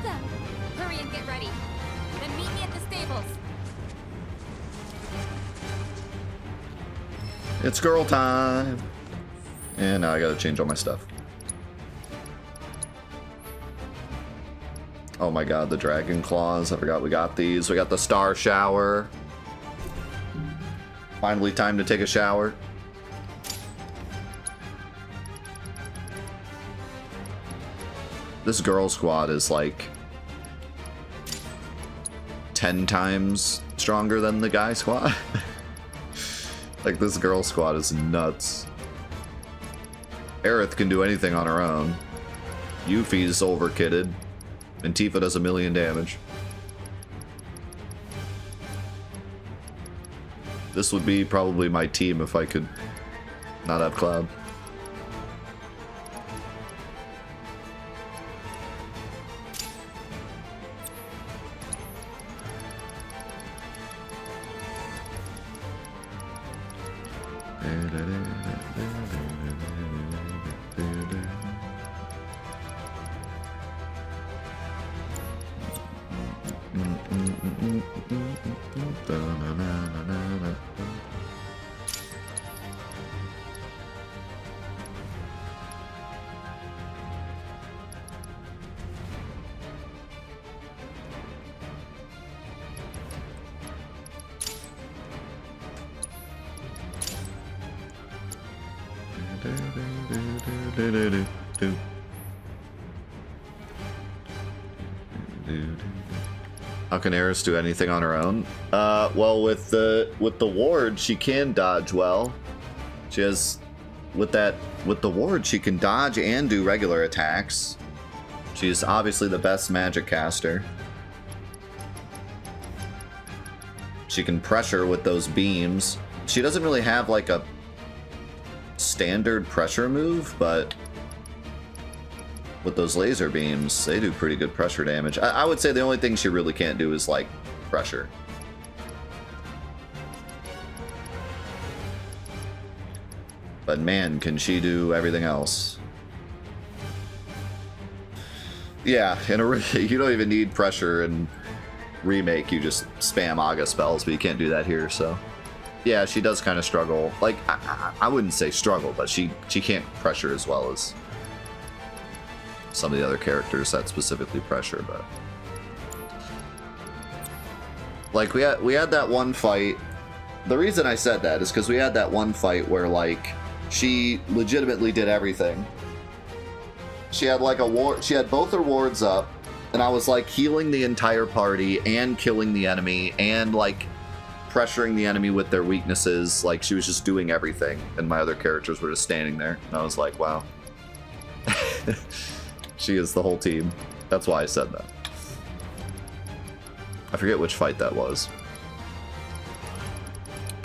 them. Hurry and get ready. Then meet me at the stables. It's girl time. And now I gotta change all my stuff. Oh my god, the dragon claws. I forgot we got these. We got the star shower. Finally time to take a shower. This girl squad is like 10 times stronger than the guy squad. Like, this girl squad is nuts. Aerith can do anything on her own. Yuffie's overkitted. And Tifa does 1,000,000 damage. This would be probably my team if I could not have Cloud. How can Eris do anything on her own? Well, with the ward, she can dodge well. She has with the ward, she can dodge and do regular attacks. She's obviously the best magic caster. She can pressure with those beams. She doesn't really have like a standard pressure move, but with those laser beams, they do pretty good pressure damage. I would say the only thing she really can't do is like pressure. But man, can she do everything else. Yeah, in a you don't even need pressure in Remake, you just spam Aga spells, but you can't do that here, so. Yeah, she does kind of struggle. Like, I wouldn't say struggle, but she can't pressure as well as some of the other characters that specifically pressure, but like we had that one fight. The reason I said that is because we had that one fight where like she legitimately did everything. She had like a ward, she had both her wards up, and I was like healing the entire party and killing the enemy and like pressuring the enemy with their weaknesses. Like, she was just doing everything, and my other characters were just standing there, and I was like, wow. She is the whole team. That's why I said that. I forget which fight that was.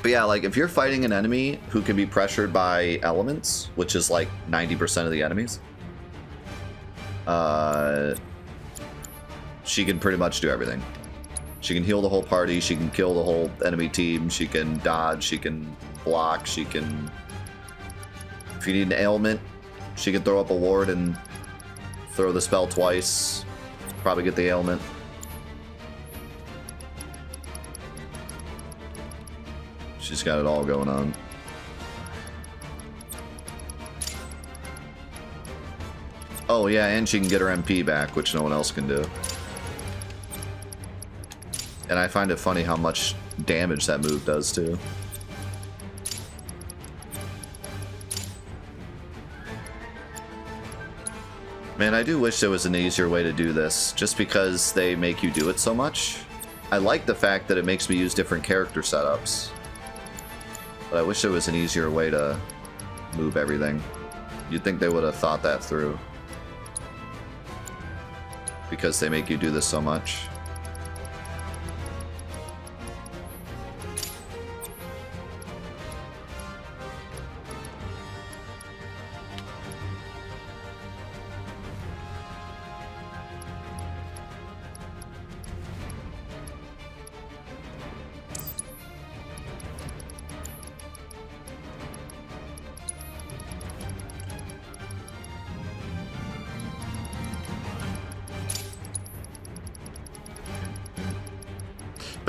But yeah, like, if you're fighting an enemy who can be pressured by elements, which is like 90% of the enemies, she can pretty much do everything. She can heal the whole party, she can kill the whole enemy team, she can dodge, she can block, she can... If you need an ailment, she can throw up a ward and throw the spell twice, probably get the ailment. She's got it all going on. Oh yeah, and she can get her MP back, which no one else can do. And I find it funny how much damage that move does too. Man, I do wish there was an easier way to do this, just because they make you do it so much. I like the fact that it makes me use different character setups, but I wish there was an easier way to move everything. You'd think they would have thought that through, because they make you do this so much.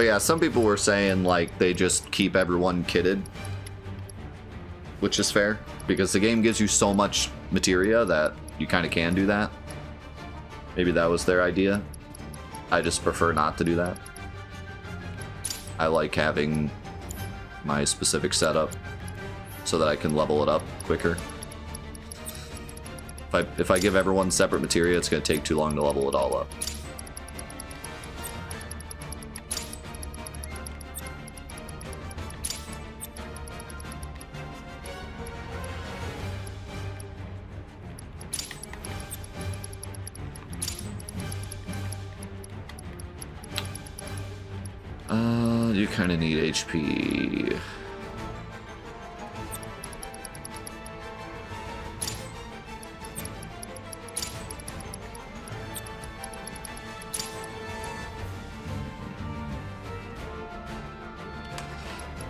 But yeah, some people were saying like they just keep everyone kitted, which is fair because the game gives you so much materia that you kind of can do that. Maybe that was their idea. I just prefer not to do that. I like having my specific setup so that I can level it up quicker. If I give everyone separate materia, it's going to take too long to level it all up. You kind of need HP.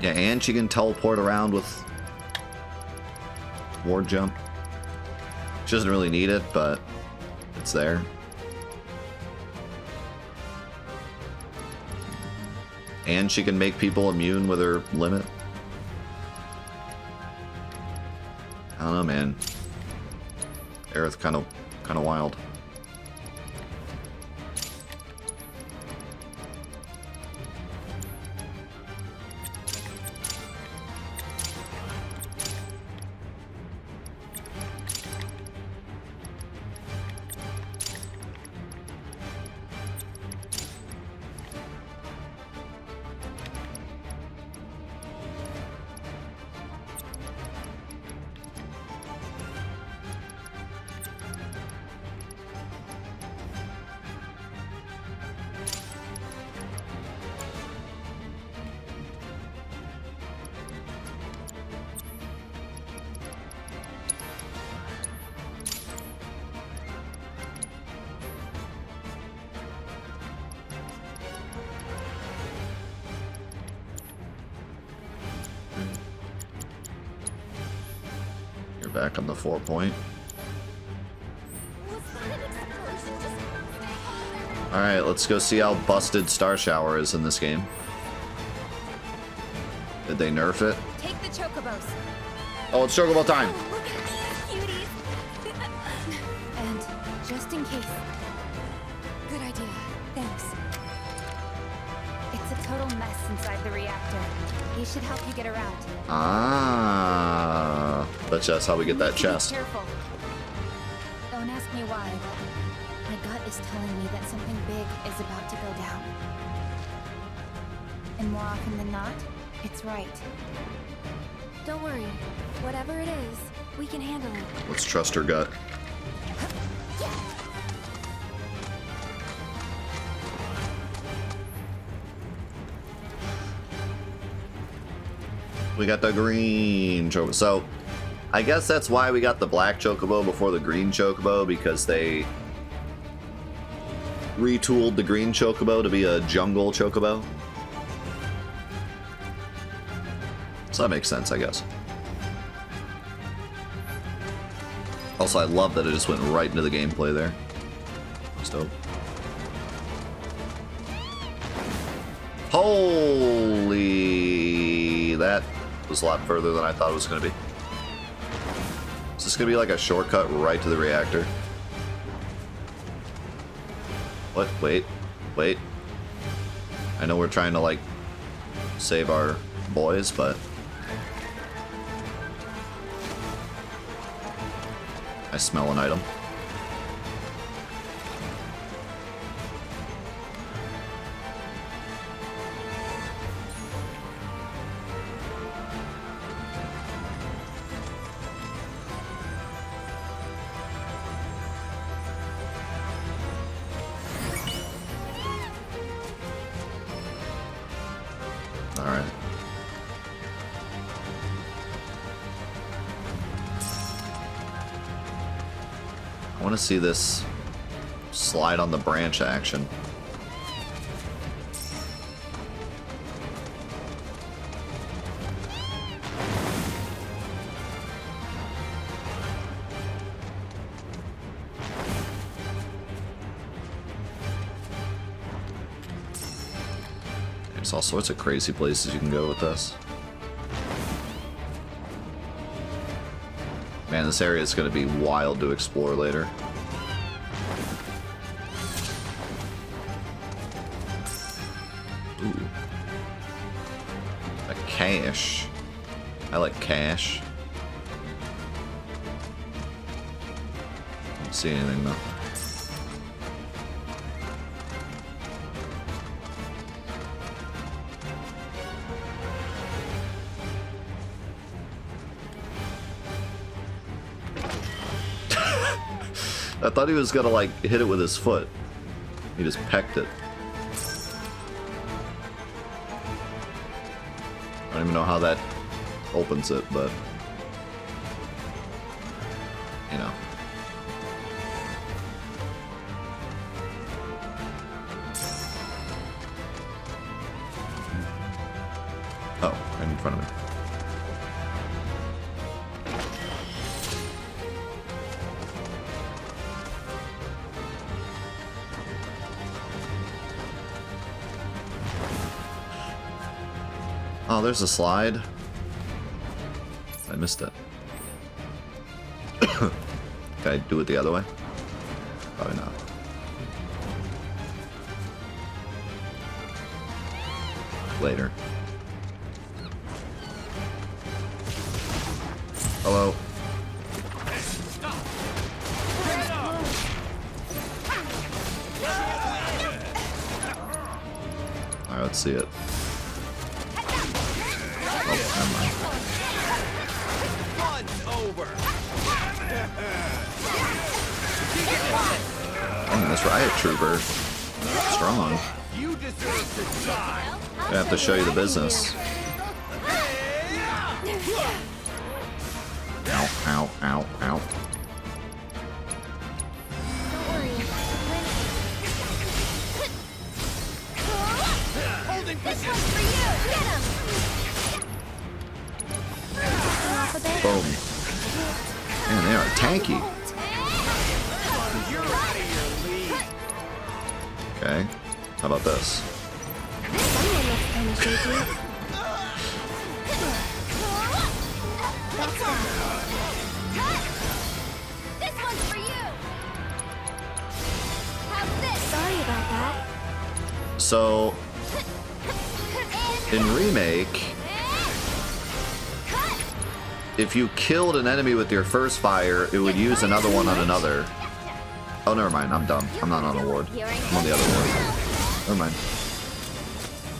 Yeah, and she can teleport around with ward jump. She doesn't really need it, but it's there. And she can make people immune with her limit. I don't know, man. Aerith's kind of wild. Back on the 4-point. Alright, let's go see how busted Star Shower is in this game. Did they nerf it? Take the chocobos. Oh, it's chocobo time! Oh, look at these cuties. And just in case. Good idea. Thanks. It's a total mess inside the reactor. He should help you get around. Ah, that's how we get that chest. Be careful. Don't ask me why, but my gut is telling me that something big is about to go down. And more often than not, it's right. Don't worry. Whatever it is, we can handle it. Let's trust her gut. We got the green chocobo. So, I guess that's why we got the black chocobo before the green chocobo, because they retooled the green chocobo to be a jungle chocobo. So that makes sense, I guess. Also, I love that it just went right into the gameplay there. That's dope. Holy... that was a lot further than I thought it was going to be. Is this going to be like a shortcut right to the reactor? What? Wait. Wait. I know we're trying to, like, save our boys, but... I smell an item. Alright. I want to see this slide on the branch action. There's all sorts of crazy places you can go with this. Man, this area is going to be wild to explore later. Ooh. A cache. I like cache. Don't see anything though. I thought he was gonna like hit it with his foot. He just pecked it. I don't even know how that opens it, but you know. Oh, right in front of me. Oh, there's a slide. I missed it. Can I do it the other way? Probably not. Later. Hello. Alright, let's see it. Oh, never mind. Oh, that's Riot Trooper. Strong. I have to show you the business. Ow, ow, ow, ow. Boom. Man, they are tanky. Okay. How about this? This one's for you. How's this? Sorry about that. So, in Remake, if you killed an enemy with your first fire, it would use another one on another. Oh, never mind. I'm dumb. I'm not on a ward. I'm on the other ward. Never mind.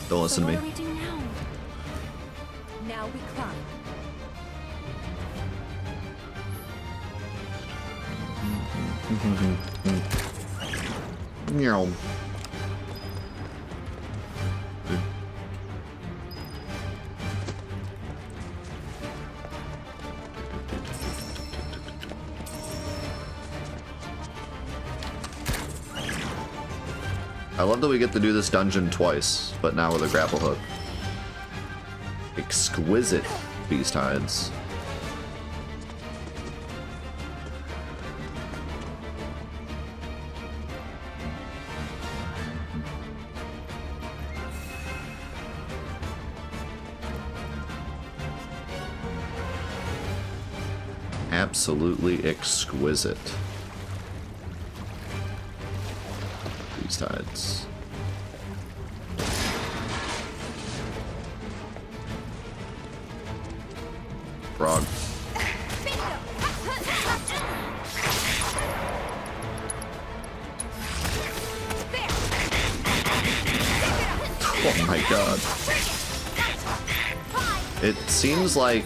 Don't listen to me. What do we do now? Now we climb. Meow. I love that we get to do this dungeon twice, but now with a grapple hook. Exquisite beast hides. Absolutely exquisite. Beast hides. Frog. Oh my god. It seems like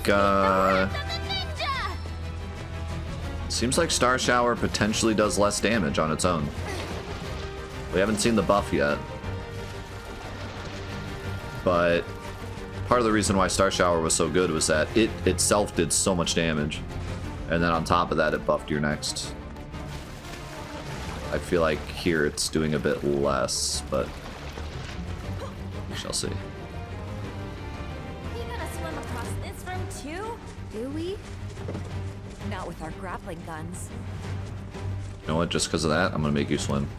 Star Shower potentially does less damage on its own. We haven't seen the buff yet. But part of the reason why Star Shower was so good was that it itself did so much damage. And then on top of that, it buffed your next. I feel like here it's doing a bit less, but we shall see. We gotta swim across this room too? Do we? Not with our grappling guns. You know what? Just because of that, I'm gonna make you swim.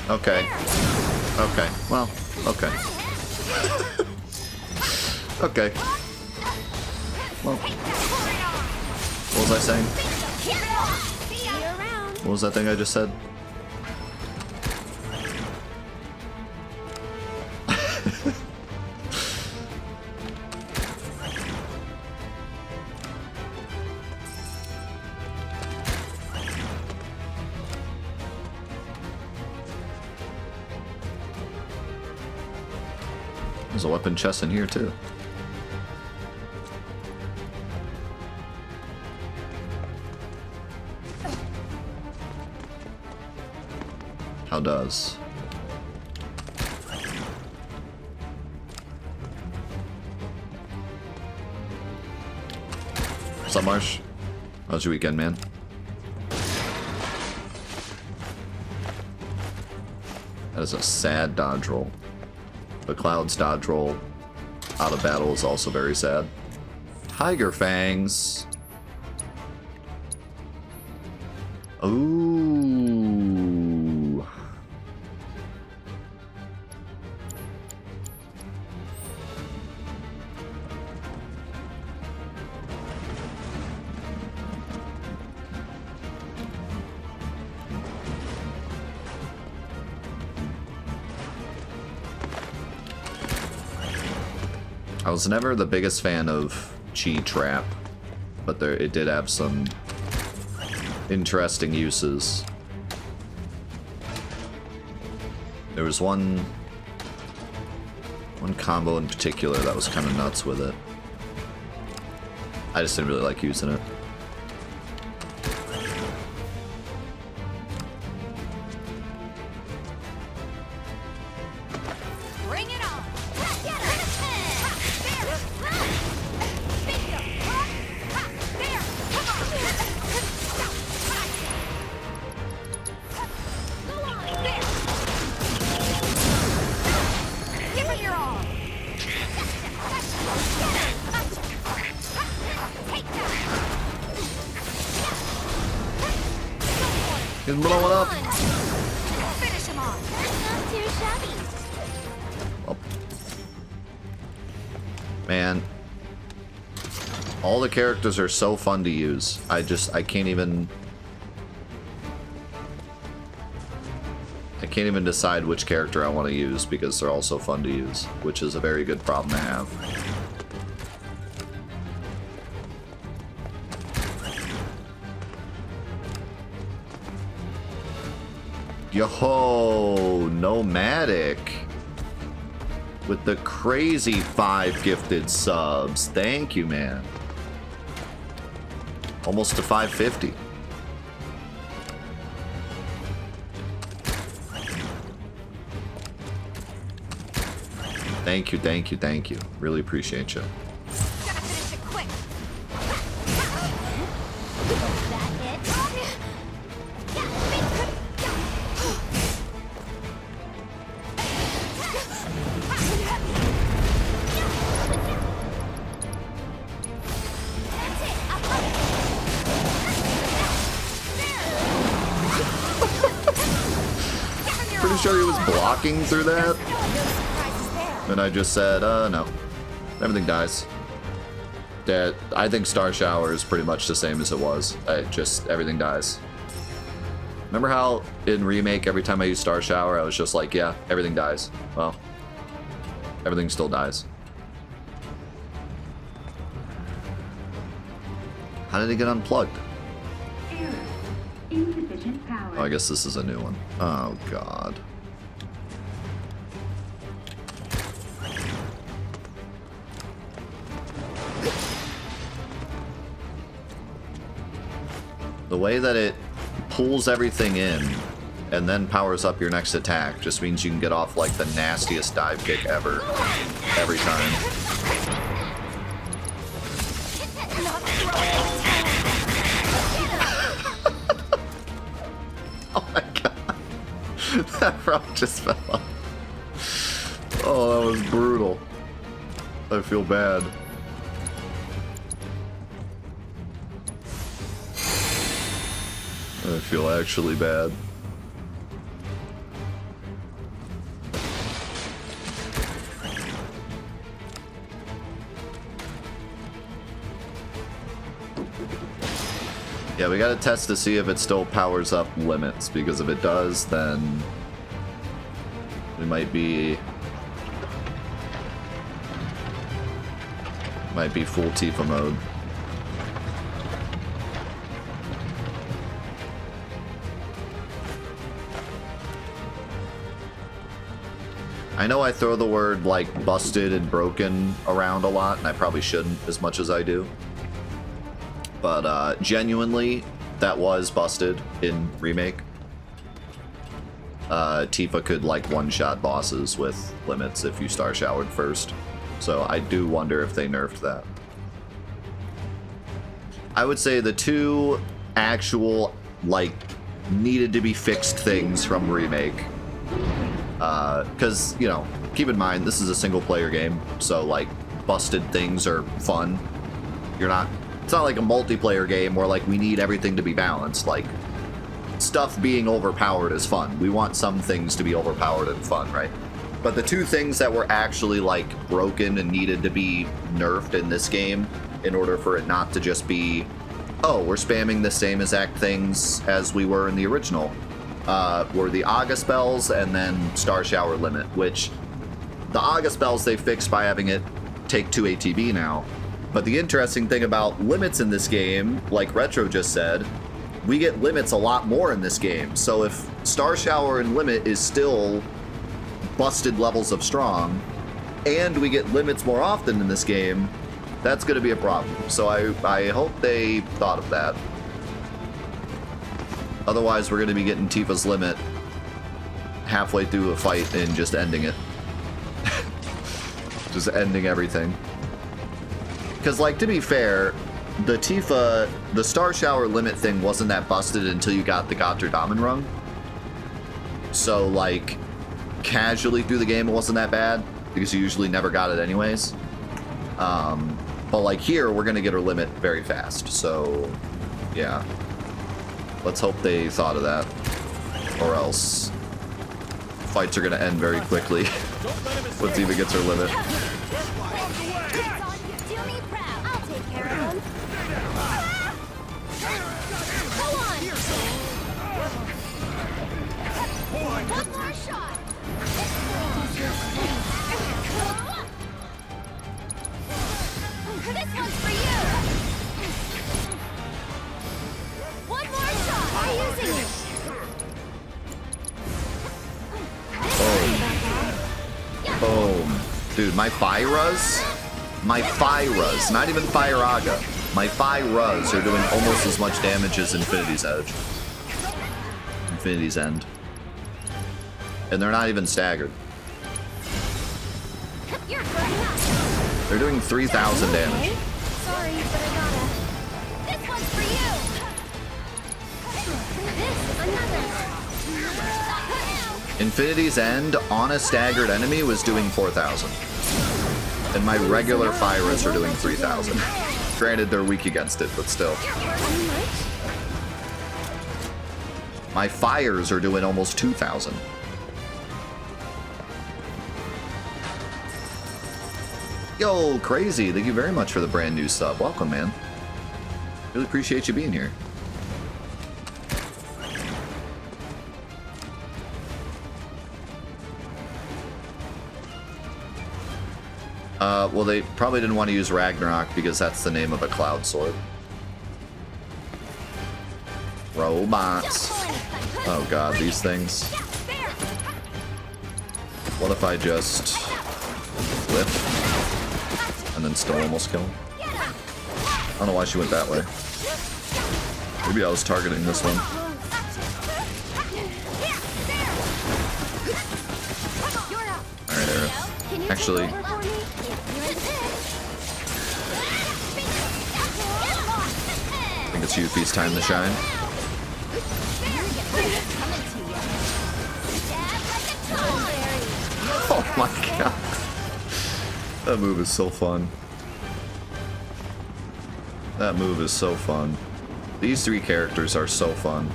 Okay. Okay. Well, okay. Okay. Well. What was I saying? What was that thing I just said? There's a weapon chest in here too. How does? What's up, Marsh? How's your weekend, man? That is a sad dodge roll. The Cloud's dodge roll out of battle is also very sad. Tiger Fangs. Ooh. I was never the biggest fan of Chi Trap, but it did have some interesting uses. There was one combo in particular that was kind of nuts with it. I just didn't really like using it. Bring it on! He's blowing up. Finish him off. Not too shabby. Oh. Man. All the characters are so fun to use. I can't even decide which character I want to use because they're all so fun to use, which is a very good problem to have. Yo, Nomadic with the crazy 5 gifted subs. Thank you, man. Almost to 550. Thank you, thank you, thank you. Really appreciate you. Gotta finish it quick. That it? Pretty sure he was blocking through that. And I just said, no. Everything dies. That I think Star Shower is pretty much the same as it was. Everything dies. Remember how in Remake, every time I use Star Shower, I was just like, yeah, everything dies. Well, everything still dies. How did it get unplugged? Insufficient power. Oh, I guess this is a new one. Oh, God. The way that it pulls everything in and then powers up your next attack just means you can get off like the nastiest dive kick ever. Every time. Oh my god. That frog just fell off. Oh, that was brutal. I feel bad. I feel actually bad. Yeah, we gotta test to see if it still powers up limits, because if it does, then we might be full Tifa mode. I know I throw the word like busted and broken around a lot, and I probably shouldn't as much as I do. But genuinely, that was busted in Remake. Tifa could like one-shot bosses with limits if you star showered first. So I do wonder if they nerfed that. I would say the two actual like needed to be fixed things from Remake. Because, you know, keep in mind, this is a single-player game, so, like, busted things are fun. It's not like a multiplayer game where, like, we need everything to be balanced. Like, stuff being overpowered is fun. We want some things to be overpowered and fun, right? But the two things that were actually, like, broken and needed to be nerfed in this game in order for it not to just be, oh, we're spamming the same exact things as we were in the original, were the Aga spells and then Star Shower limit, which the Aga spells they fixed by having it take 2 ATB now. But the interesting thing about limits in this game, like Retro just said, we get limits a lot more in this game. So if Star Shower and limit is still busted levels of strong, and we get limits more often in this game, that's going to be a problem. So I hope they thought of that. Otherwise, we're going to be getting Tifa's limit halfway through a fight and just ending it. Just ending everything. Because, like, to be fair, the Star Shower limit thing wasn't that busted until you got the Götterdammen rung. So, like, casually through the game, it wasn't that bad, because you usually never got it anyways. But, like, here, we're going to get her limit very fast. So, yeah. Let's hope they thought of that, or else fights are going to end very quickly once Tifa gets her limit. This one's for you! One more shot! I'm using it! Boom. Dude, my Fyras, not even Fyraga, my Fyras are doing almost as much damage as Infinity's End. And they're not even staggered. They're doing 3,000 damage. Sorry, but I gotta. This one's for you! This, another. Infinity's End on a staggered enemy was doing 4,000. And my regular Fyras are doing 3,000. Granted, they're weak against it, but still. My Fires are doing almost 2,000. Yo, Crazy, thank you very much for the brand new sub. Welcome, man. Really appreciate you being here. Well, they probably didn't want to use Ragnarok because that's the name of a cloud sword. Robots. Oh god, these things. What if I just whip and then still almost kill him? I don't know why she went that way. Maybe I was targeting this one. Alright, Aerith. Actually, I think it's Yuffie's time to shine. Oh my god. That move is so fun. That move is so fun. These three characters are so fun.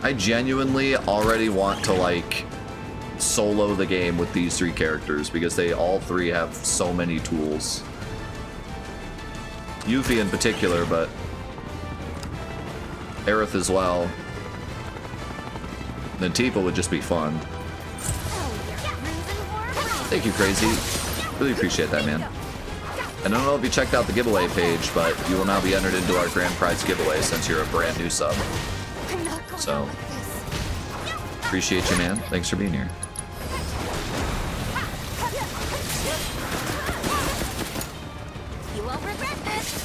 I genuinely already want to, like, solo the game with these three characters because they all three have so many tools. Yuffie in particular, but Aerith as well. Then Tifa would just be fun. Thank you, Crazy. Really appreciate that, man. And I don't know if you checked out the giveaway page, but you will now be entered into our grand prize giveaway since you're a brand new sub. So, appreciate you, man. Thanks for being here. You won't regret this.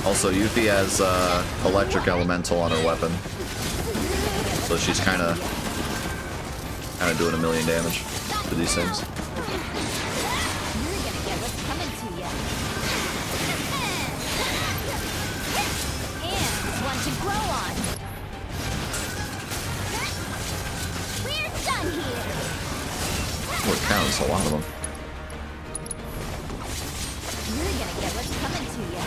Also, Yuffie has electric elemental on her weapon, so she's kind of doing a million damage to these things. You're gonna get what's coming to you. And one to grow on. We're done here. Oh, it counts, a lot of them. You're gonna get what's coming to you.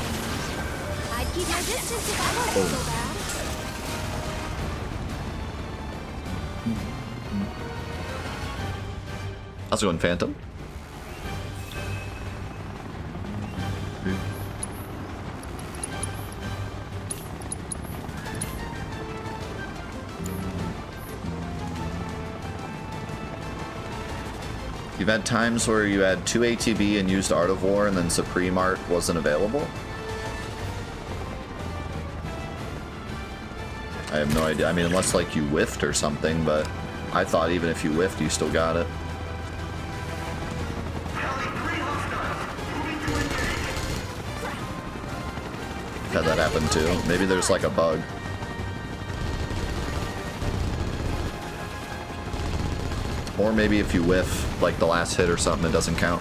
I'd keep my distance if I wasn't so bad. How's it going, Phantom? You've had times where you had 2 ATB and used Art of War and then Supreme Art wasn't available? I have no idea. I mean, unless like you whiffed or something, but I thought even if you whiffed, you still got it. Had that happen too. Maybe there's like a bug. Or maybe if you whiff like the last hit or something, it doesn't count.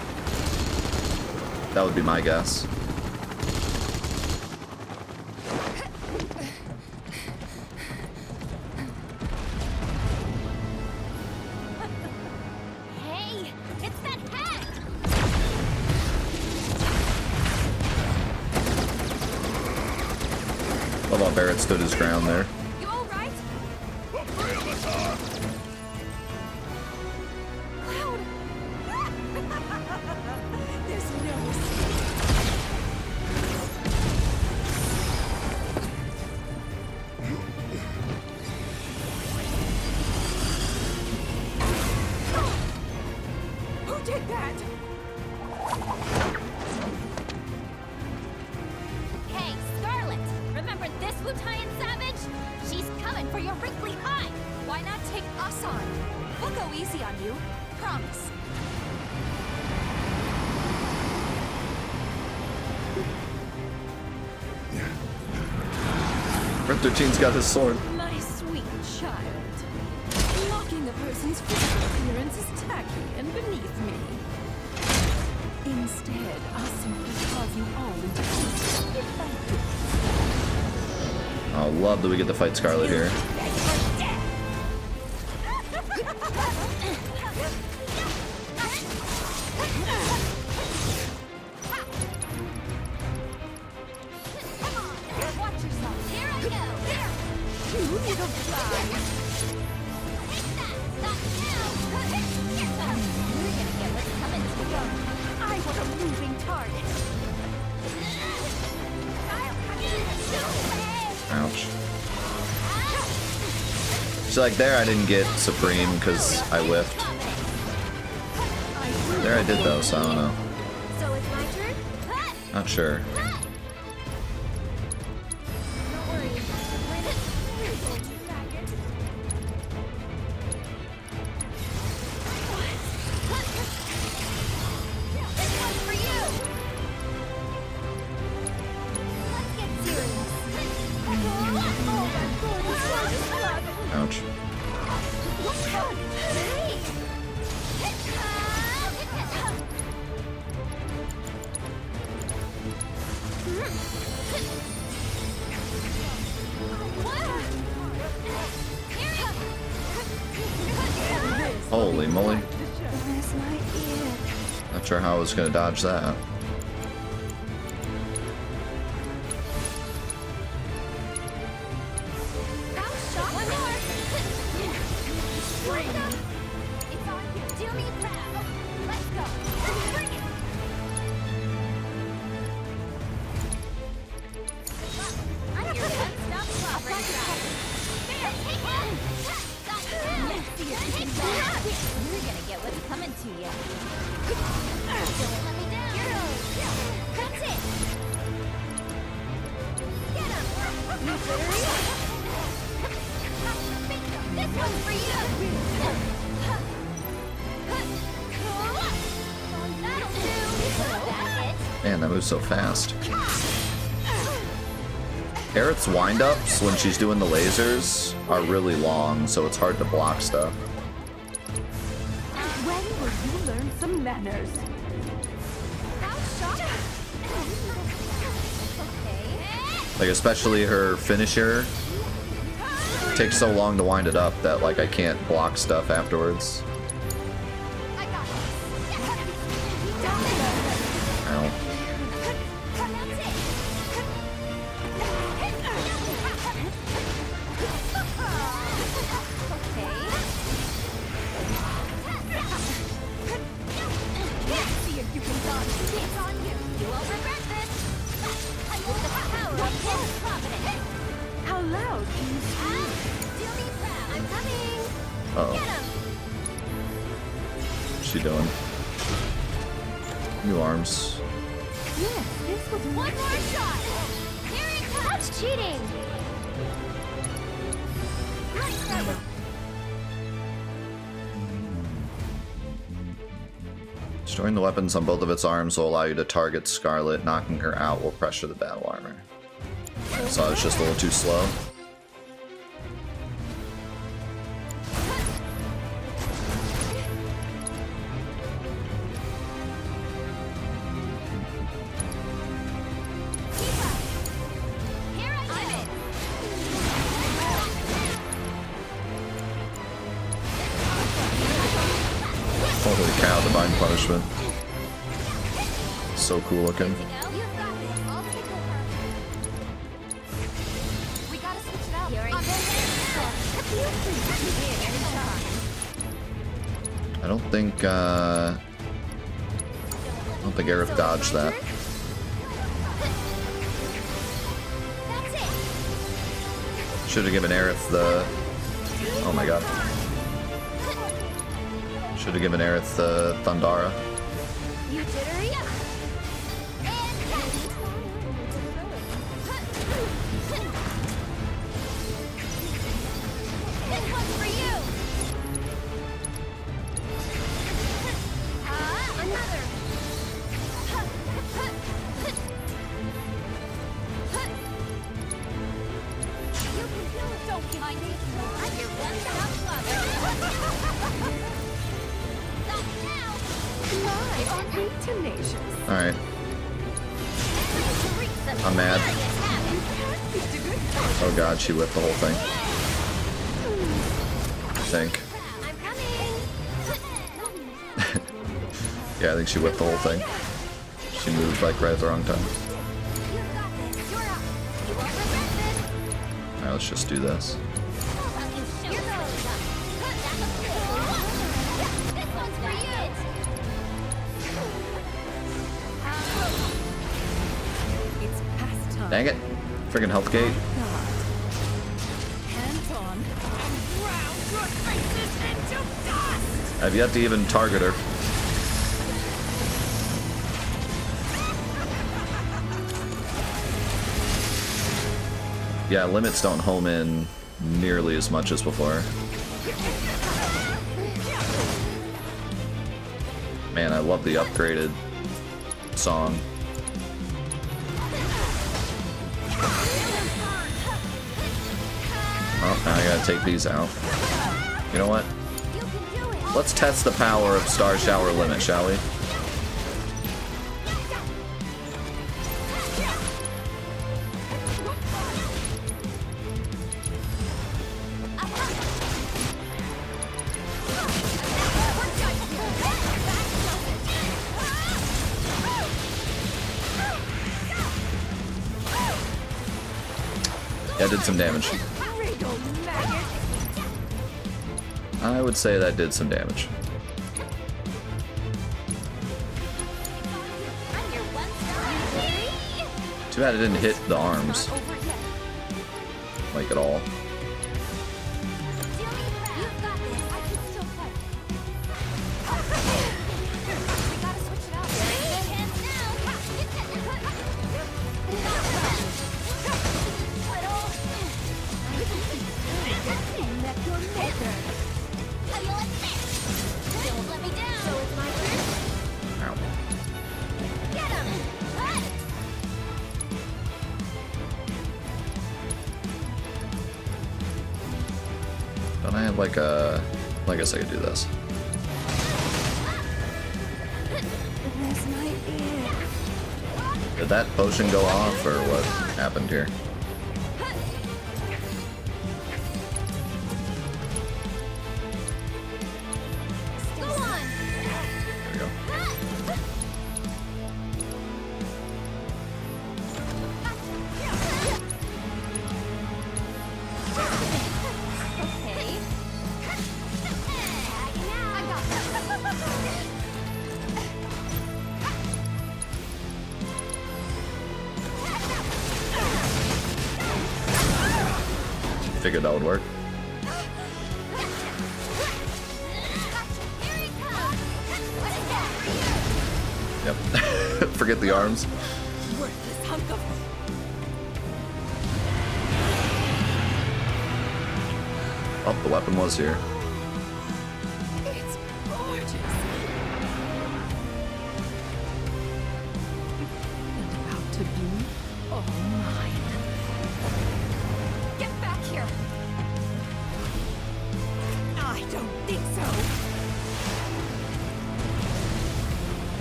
That would be my guess. Hey, it's that hat! Love how Barrett stood his ground there. You alright? Cloud! There's no Who did that? Hey, Scarlet! Remember this Wutaian savage? She's coming for your wrinkly hide! Why not take us on? We'll go easy on you. Promise. Red 13's got his sword. My sweet child. Mocking a person's physical appearance is tacky and beneath me. Instead, I'll simply carve you all into pieces if I could. Oh, love that we get to fight Scarlet here. Come on, watch yourself. Here I go. Here. You little fly. Take that. Not now. You're gonna get what's coming to you. I want a moving target. Ouch. So like there I didn't get Supreme because I whiffed. There I did though, so I don't know. So it's my turn? Not sure. Don't worry. This one's for you. Let's get serious. Ouch. Holy moly. Where's my ear? Not sure how I was gonna dodge that. Let me down. That's it. Get him. This one's for you. That'll do. That's it. Man, that moves so fast. Aerith's wind-ups when she's doing the lasers are really long, so it's hard to block stuff. When will you learn some manners? How shocking. Okay. Like, especially her finisher takes so long to wind it up that, like, I can't block stuff afterwards. I got this. Ow. How loud can you scream? I'm coming. Uh-oh. Get him. What's she doing? New arms. Yes, this will do. One more shot. Here it comes. That's cheating. Destroying the weapons on both of its arms will allow you to target Scarlet. Knocking her out will pressure the battle armor. So I was just a little too slow. Here I am. Holy cow, Divine Punishment. So cool looking. You've got this. I'll take over. We gotta switch it up. Here I I don't think Aerith dodged that. That's it. Should have given Aerith the... Oh my god. Should have given Aerith the Thundara. You jittery? And catch. This one's for you. Another. You can do it. Don't get my name. I'm your one-stop lover. Stop now. My, aren't we tenacious? Alright. I'm mad. Oh god, she whipped the whole thing. I think. I'm coming. Yeah, I think she whipped the whole thing. She moved like right at the wrong time. You've got this. You're up. You won't regret this. Alright, let's just do this. Here goes. This one's for you. It's past time. Dang it. Friggin' health gate. God. Hands on. And ground your faces into dust! I've yet to even target her. Yeah, limits don't home in nearly as much as before. Man, I love the upgraded song. Oh, now I gotta take these out. You know what? You can do it. Let's test the power of Star Shower Limit, shall we? Yeah, did some damage. Riddle maggot! I would say that did some damage. I'm your one-stop. Too bad it didn't hit the arms, Not over yet. like, at all. You've got this. I can still fight. We like I guess I could do this. Where's my ear? Did that potion go off, or what happened here? Go on. There we go. Okay. I got this. Figured that would work. Here he comes. What is that? Yep. Forget the arms. Worthless hunk of... Oh, the weapon was here. It's gorgeous. And about to be all mine. Get back here. I don't think so.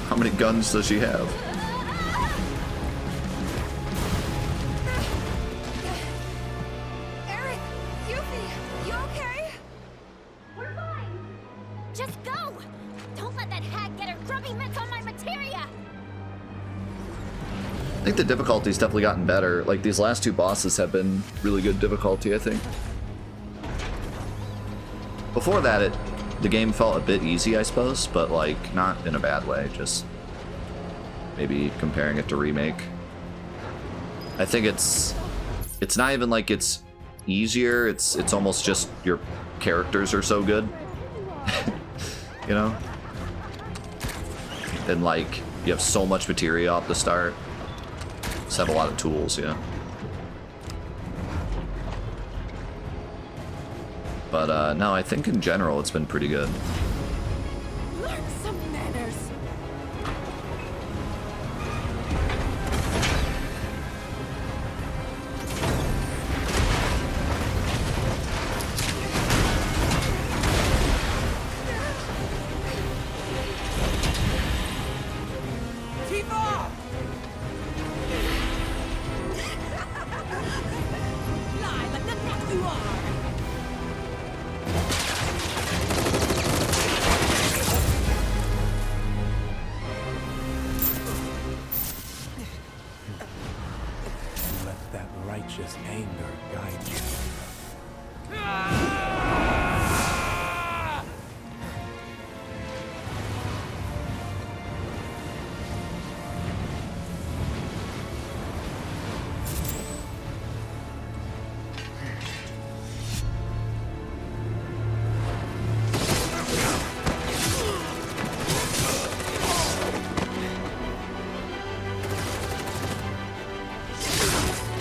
How many guns does she have? Eric, Yuffie, you okay? We're fine. Just go. Don't let that hag get her grubby mitts on my materia. I think the difficulty's definitely gotten better. Like, these last two bosses have been really good difficulty, I think. Before that, the game felt a bit easy, I suppose, but, like, not in a bad way, just maybe comparing it to Remake. I think it's not even like it's easier, it's almost just your characters are so good. You know? And, like, you have so much materia off the start. Just have a lot of tools, yeah. But no, I think in general it's been pretty good. Learn some manners. Tifa! Lie like the nut you are. Let that righteous anger guide you.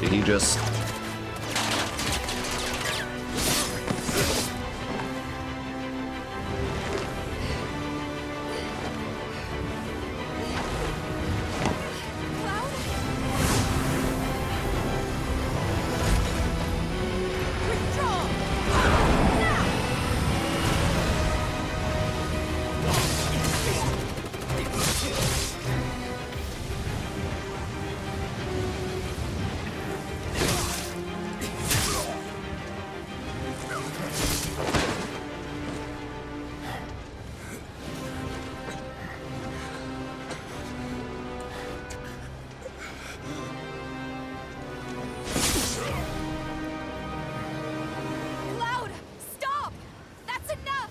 Did he just... Cloud, stop! That's enough!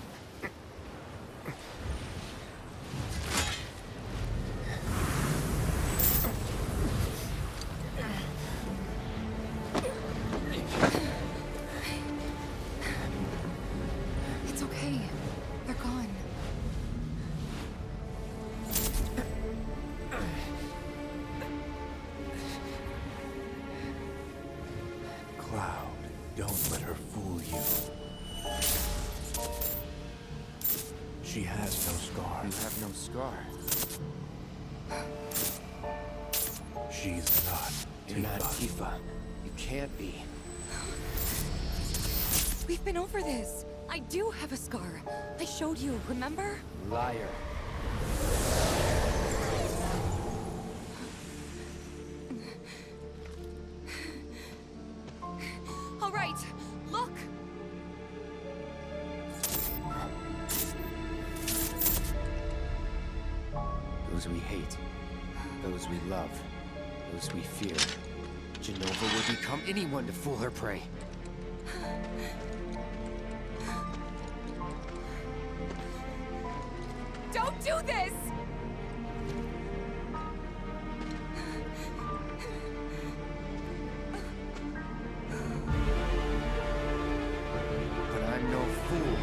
It's okay. They're gone. Cloud, don't let her fool you. She has no scar. You have no scar. She's not You're not Tifa. Tifa. You can't be. We've been over this. I do have a scar. I showed you, remember? Liar. All right, look! Those we hate, those we love, those we fear. Genova will become anyone to fool her prey. Don't do this! But I'm no fool.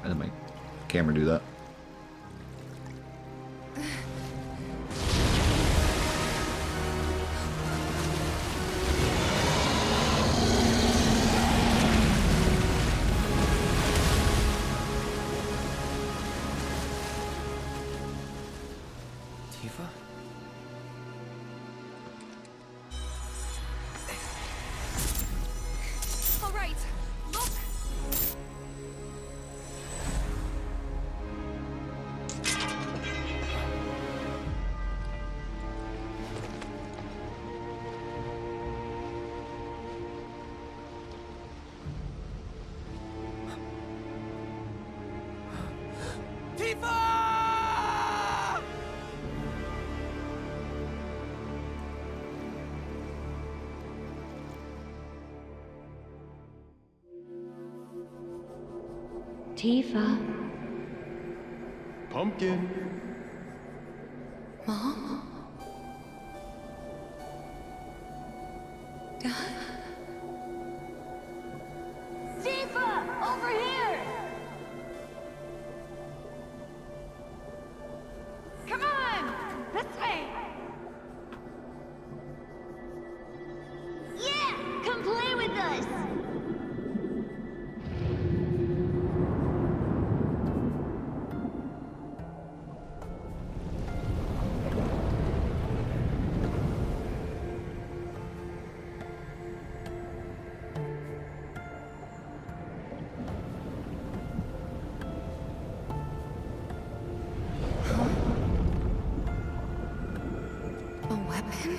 I didn't make camera do that. Tifa? All right, look! Tifa! Tifa. Pumpkin. Mom? Dad? Tifa! Over here! Come on! This way! Yeah! Come play with us! A weapon?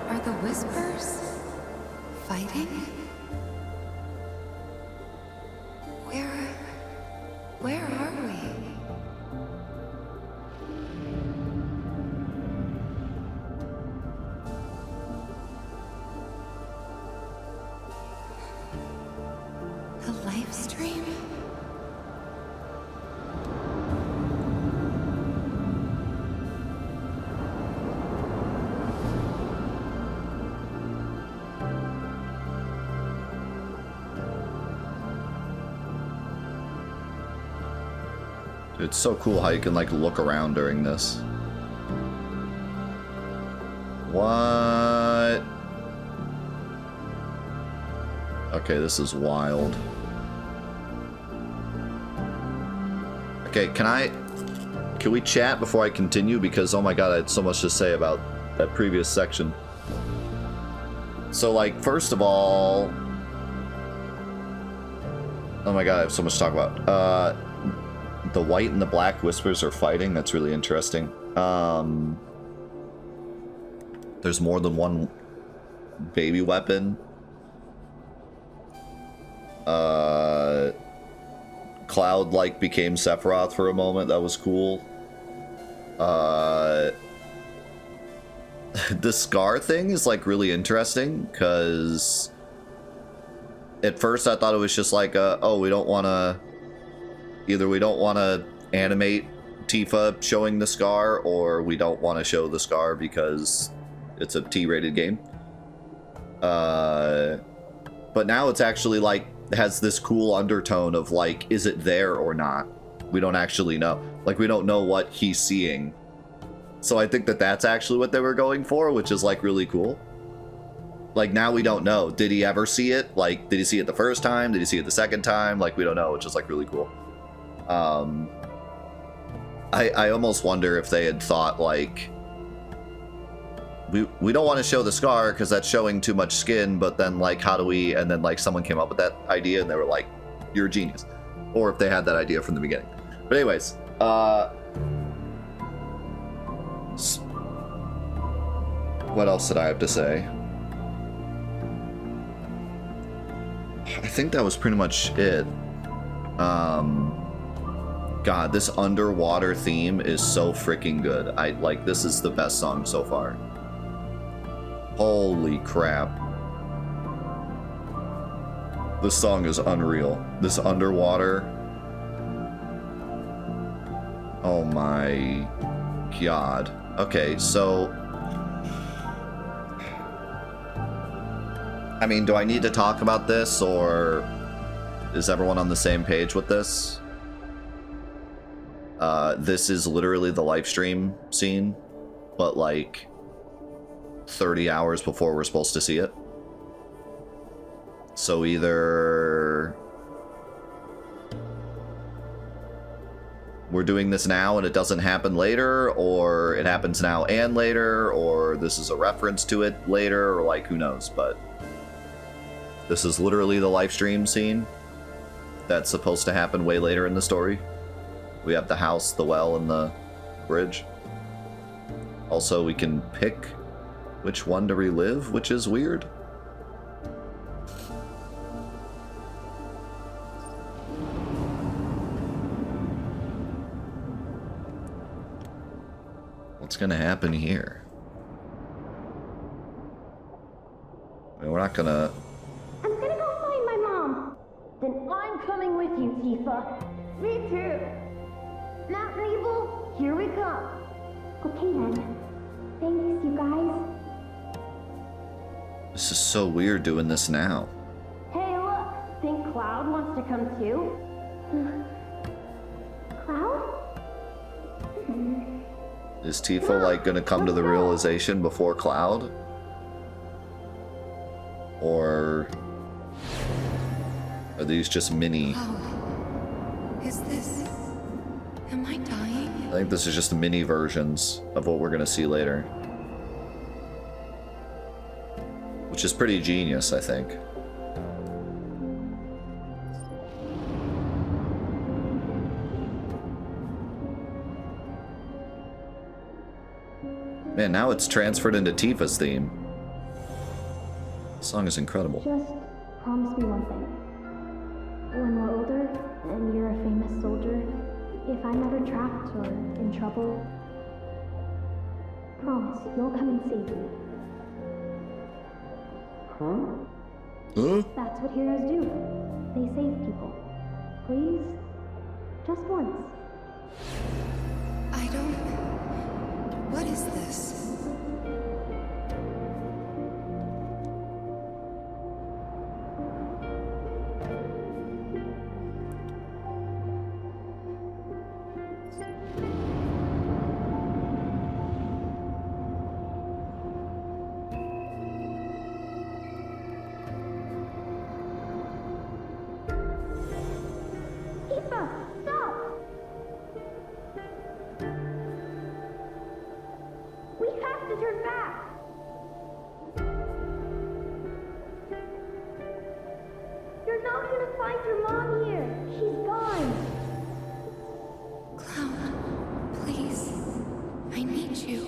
Are the Whispers fighting? Where are we? live stream? It's so cool how you can like look around during this. What? Okay, this is wild. Okay, can we chat before I continue? Because oh my god, I had so much to say about that previous section. So like, first of all, oh my god, I have so much to talk about. The white and the black whispers are fighting. That's really interesting. There's more than one baby weapon. Cloud like became Sephiroth for a moment. That was cool. The scar thing is like really interesting because at first I thought it was just like oh, we don't want to animate Tifa showing the scar, or we don't want to show the scar because it's a T-rated game. But now it's actually like has this cool undertone of like, is it there or not? We don't actually know. Like, we don't know what he's seeing. So I think that that's actually what they were going for, which is like really cool. Like, now we don't know. Did he ever see it? Like, did he see it the first time? Did he see it the second time? Like, we don't know, which is like really cool. I almost wonder if they had thought like, we don't want to show the scar because that's showing too much skin, but then like, how do we, and then like someone came up with that idea and they were like, you're a genius. Or if they had that idea from the beginning. But anyways, what else did I have to say? I think that was pretty much it. God, this underwater theme is so freaking good. This is the best song so far. Holy crap. This song is unreal. This underwater. Oh my god. Okay, so I mean, do I need to talk about this, or is everyone on the same page with this? This is literally the live stream scene, but like 30 hours before we're supposed to see it. So either we're doing this now and it doesn't happen later, or it happens now and later, or this is a reference to it later, or like, who knows, but this is literally the live stream scene that's supposed to happen way later in the story. We have the house, the well, and the bridge. Also, we can pick which one to relive, which is weird. What's gonna happen here? I mean, we're not gonna... I'm gonna go find my mom. Then I'm coming with you, Tifa. Me too. Mountain Evil, here we come. Okay then. Thanks, you guys. This is so weird doing this now. Hey, look. Think Cloud wants to come too? Cloud? Is Tifa like gonna come to the realization before Cloud? Or are these just mini? Oh, is this? Am I dying? I think this is just mini versions of what we're gonna see later. Which is pretty genius, I think. Man, now it's transferred into Tifa's theme. The song is incredible. Just promise me one thing. When we're older and you're a famous soldier, if I'm ever trapped or in trouble, promise you'll come and save me. Huh? Huh? That's what heroes do. They save people. Please? Just once. I don't... What is this? Tifa, stop! We have to turn back! You're not gonna find your mom here. She's gone. Cloud, please. I need you.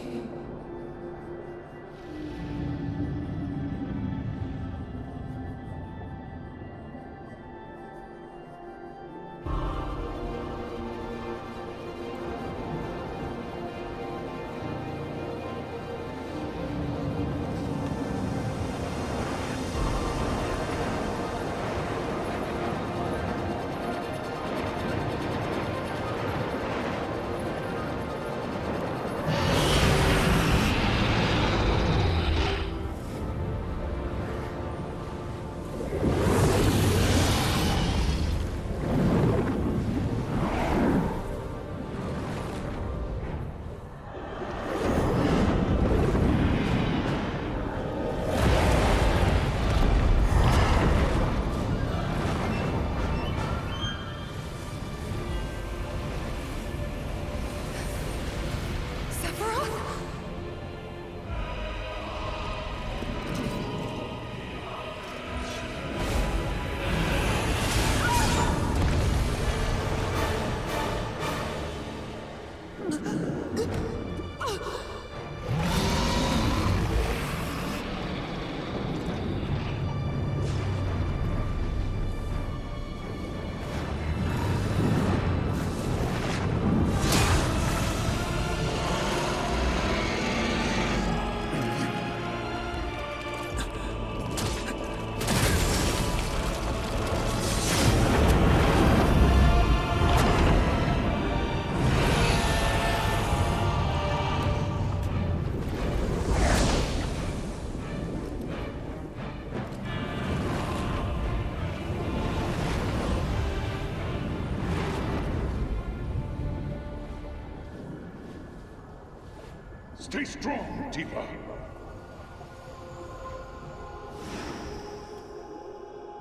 Stay strong, Tifa.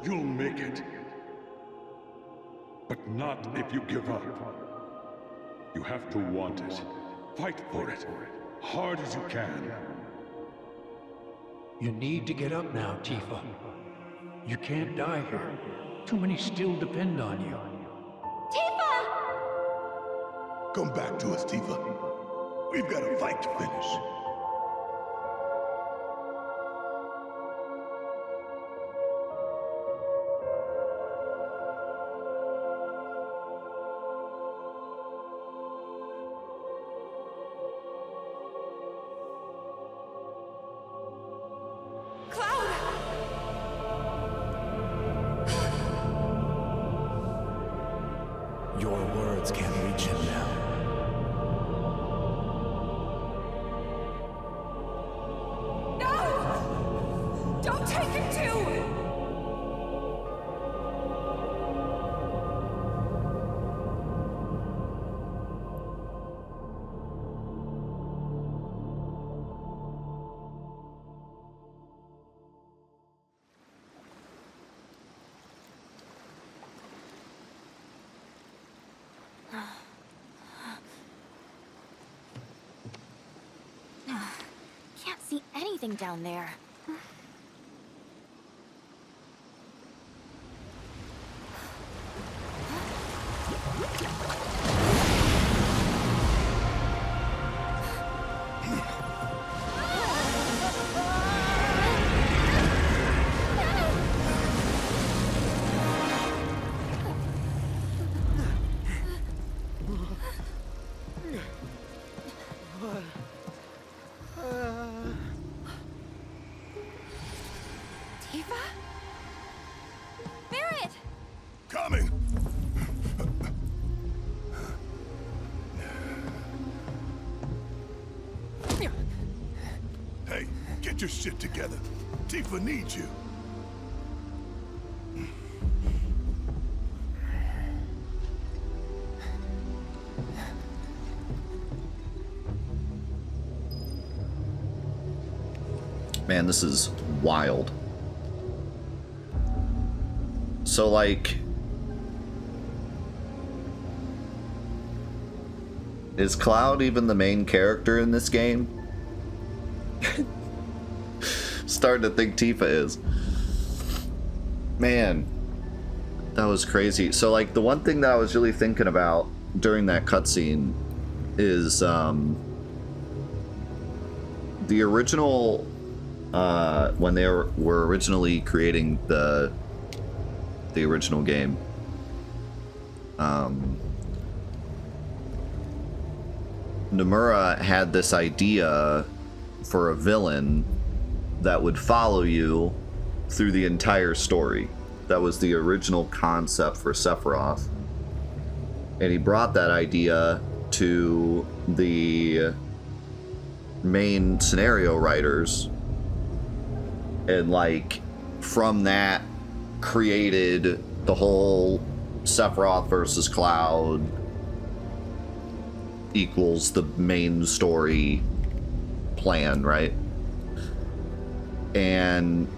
You'll make it. But not if you give up. You have to want it. Fight for it. Hard as you can. You need to get up now, Tifa. You can't die here. Too many still depend on you. Tifa! Come back to us, Tifa. We've got a fight to finish. Your words can't reach him now. Don't take him too! Can't see anything down there. Get your shit together. Tifa needs you. Man, this is wild. So, like, is Cloud even the main character in this game? Starting to think Tifa is. Man, that was crazy. So, like, the one thing that I was really thinking about during that cutscene is the original, when they were originally creating the original game, Nomura had this idea for a villain that would follow you through the entire story. That was the original concept for Sephiroth. And he brought that idea to the main scenario writers, and like from that created the whole Sephiroth versus Cloud equals the main story plan, right? And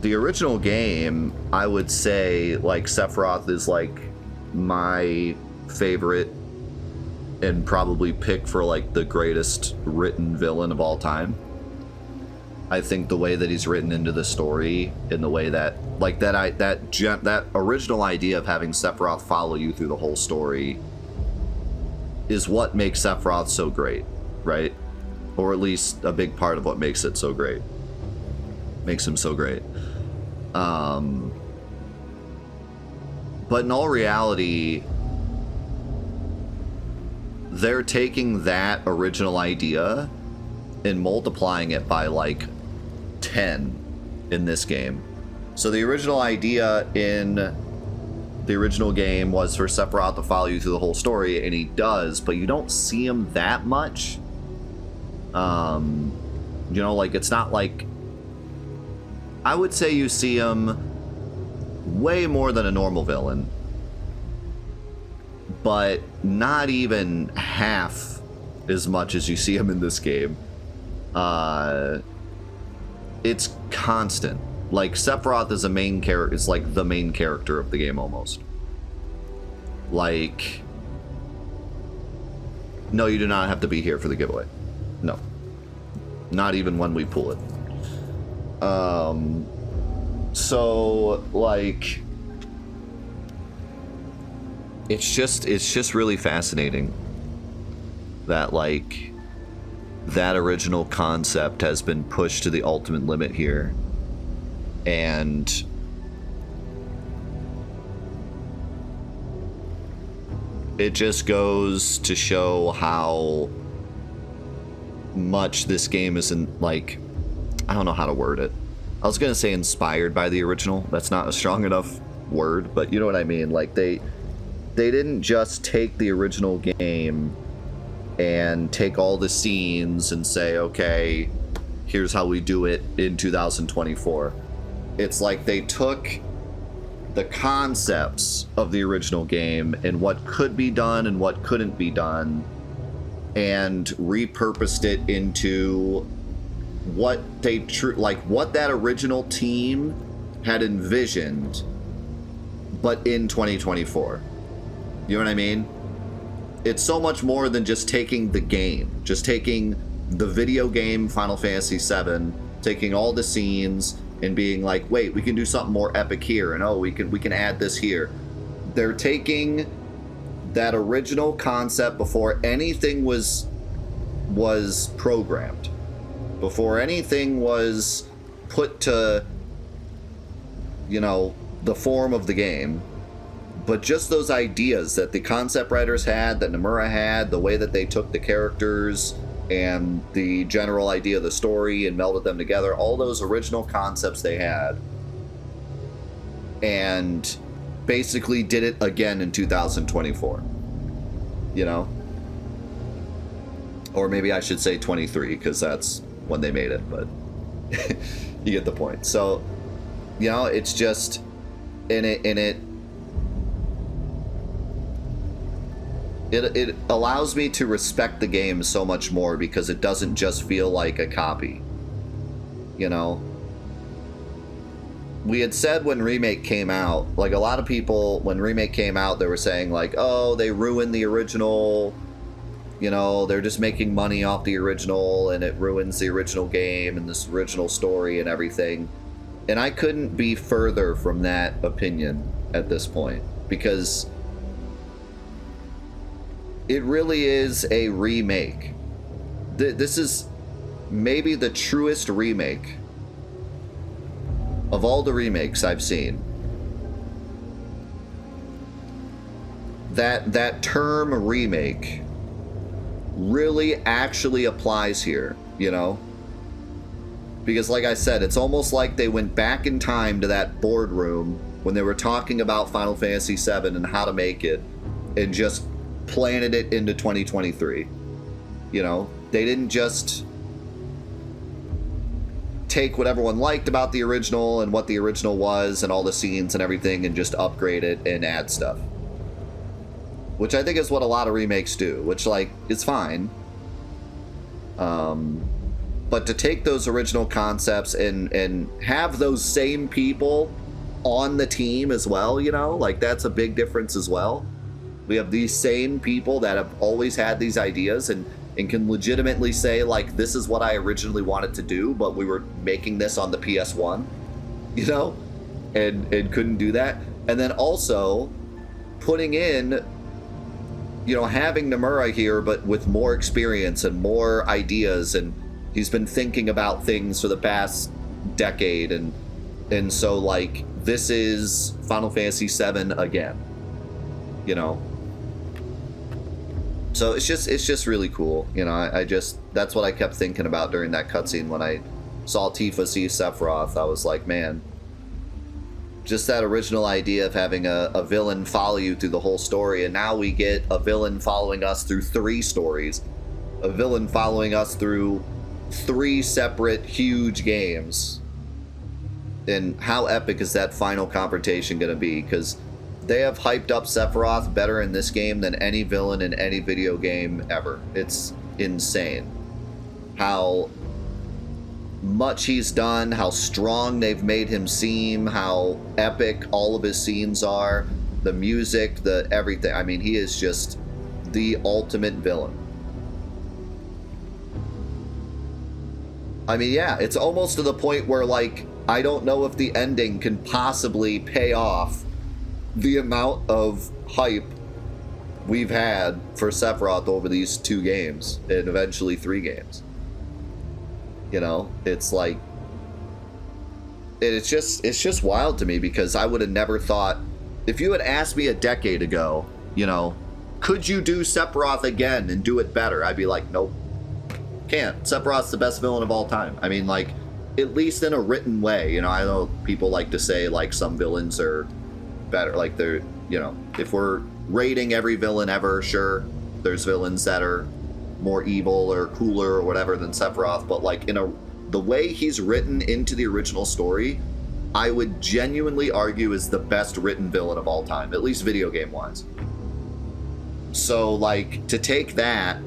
the original game, I would say, like, Sephiroth is like my favorite and probably pick for like the greatest written villain of all time. I think the way that he's written into the story, in the way that, like, that original idea of having Sephiroth follow you through the whole story is what makes Sephiroth so great, right? Or at least a big part of what makes it so great. Makes him so great. But in all reality, they're taking that original idea and multiplying it by like 10 in this game. So the original idea in the original game was for Sephiroth to follow you through the whole story, and he does, but you don't see him that much. You know, like, it's not like, I would say you see him way more than a normal villain, but not even half as much as you see him in this game. It's constant. Like, Sephiroth is a main character. It's like the main character of the game almost. Like, no, you do not have to be here for the giveaway. No, not even when we pull it. So, like, it's just really fascinating that, like, that original concept has been pushed to the ultimate limit here. And it just goes to show how much this game isn't, like, I don't know how to word it. I was gonna say inspired by the original. That's not a strong enough word, but you know what I mean. Like, they didn't just take the original game and take all the scenes and say, okay, here's how we do it in 2024. It's like they took the concepts of the original game and what could be done and what couldn't be done, and repurposed it into what they what that original team had envisioned, but in 2024. You know what I mean? It's so much more than just taking the game, just taking the video game Final Fantasy VII, taking all the scenes and being like, wait, we can do something more epic here, and oh, we can add this here. They're taking that original concept before anything was programmed, before anything was put to, you know, the form of the game. But just those ideas that the concept writers had, that Nomura had, the way that they took the characters and the general idea of the story and melded them together, all those original concepts they had, and basically did it again in 2024. You know? Or maybe I should say 23, because that's when they made it, but you get the point. So, you know, it's just it allows me to respect the game so much more because it doesn't just feel like a copy. You know, we had said when Remake came out, like a lot of people, when Remake came out, they were saying like, oh, they ruined the original, you know, they're just making money off the original and it ruins the original game and this original story and everything. And I couldn't be further from that opinion at this point, because it really is a remake. This is maybe the truest remake of all the remakes I've seen. That term remake really actually applies here, you know? Because like I said, it's almost like they went back in time to that boardroom when they were talking about Final Fantasy VII and how to make it, and just planted it into 2023. You know, they didn't just take what everyone liked about the original and what the original was and all the scenes and everything and just upgrade it and add stuff. Which I think is what a lot of remakes do, which, like, is fine. But to take those original concepts and have those same people on the team as well, you know, like, that's a big difference as well. We have these same people that have always had these ideas and can legitimately say, like, this is what I originally wanted to do, but we were making this on the PS1, you know, and couldn't do that. And then also putting in, you know, having Nomura here, but with more experience and more ideas, and he's been thinking about things for the past decade, and so, like, this is Final Fantasy VII again, you know. So it's just really cool, you know. I just, that's what I kept thinking about during that cutscene when I saw Tifa see Sephiroth. I was like, man, just that original idea of having a villain follow you through the whole story, and now we get a villain following us through 3 stories, a villain following us through 3 separate huge games. And how epic is that final confrontation going to be? Because they have hyped up Sephiroth better in this game than any villain in any video game ever. It's insane how much he's done, how strong they've made him seem, how epic all of his scenes are, the music, the everything. I mean, he is just the ultimate villain. I mean, yeah, it's almost to the point where, like, I don't know if the ending can possibly pay off the amount of hype we've had for Sephiroth over these 2 games and eventually 3 games. You know, it's like, it's just wild to me, because I would have never thought, if you had asked me a decade ago, you know, could you do Sephiroth again and do it better? I'd be like, nope, can't. Sephiroth's the best villain of all time. I mean, like, at least in a written way. You know, I know people like to say, like, some villains are better, like, they're, you know, if we're rating every villain ever, sure, there's villains that are more evil or cooler or whatever than Sephiroth, but, like, the way he's written into the original story, I would genuinely argue is the best written villain of all time, at least video game wise. So, like, to take that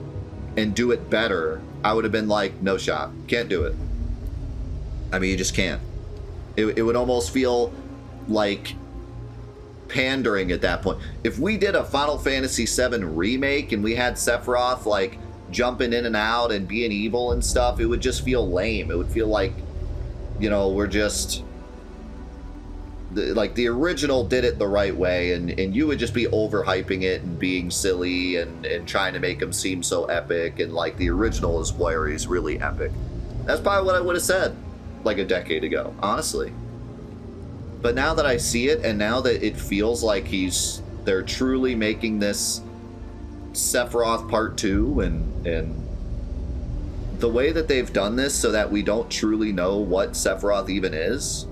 and do it better, I would have been like, no shot, can't do it. I mean, you just can't. It would almost feel like pandering at that point. If we did a Final Fantasy VII remake and we had Sephiroth, like, jumping in and out and being evil and stuff, it would just feel lame. It would feel like, you know, we're just, like, the original did it the right way, and you would just be overhyping it and being silly and trying to make him seem so epic, and, like, the original is where he's really epic. That's probably what I would have said like a decade ago, honestly. But now that I see it, and now that it feels like they're truly making this Sephiroth Part 2, and the way that they've done this so that we don't truly know what Sephiroth even is,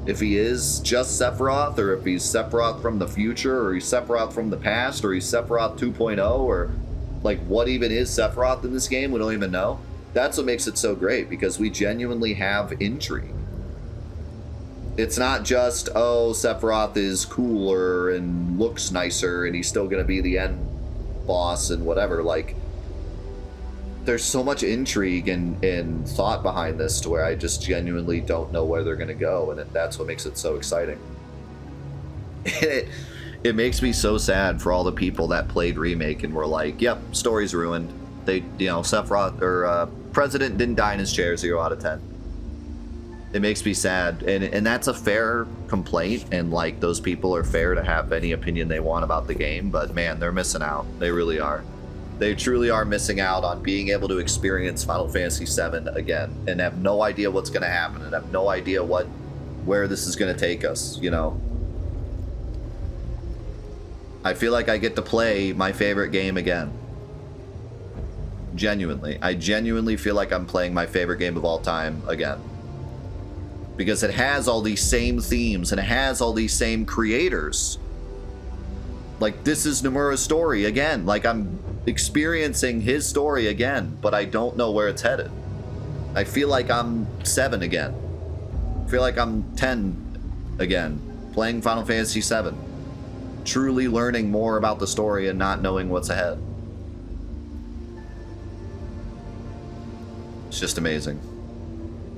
if he is just Sephiroth, or if he's Sephiroth from the future, or he's Sephiroth from the past, or he's Sephiroth 2.0, or, like, what even is Sephiroth in this game, we don't even know. That's what makes it so great, because we genuinely have intrigue. It's not just, oh, Sephiroth is cooler and looks nicer and he's still going to be the end boss and whatever. Like, there's so much intrigue and thought behind this to where I just genuinely don't know where they're going to go, and that's what makes it so exciting. It makes me so sad for all the people that played Remake and were like, yep, story's ruined. They, you know, Sephiroth, or President didn't die in his chair, 0 out of 10. It makes me sad, and that's a fair complaint, and like, those people are fair to have any opinion they want about the game, but man, they're missing out. They really are. They truly are missing out on being able to experience Final Fantasy VII again, and have no idea what's going to happen, and have no idea where this is going to take us, you know? I feel like I get to play my favorite game again. Genuinely. I genuinely feel like I'm playing my favorite game of all time again. Because it has all these same themes, and it has all these same creators. Like, this is Nomura's story again. Like, I'm experiencing his story again, but I don't know where it's headed. I feel like I'm 7 again. I feel like I'm 10 again, playing Final Fantasy VII. Truly learning more about the story and not knowing what's ahead. It's just amazing.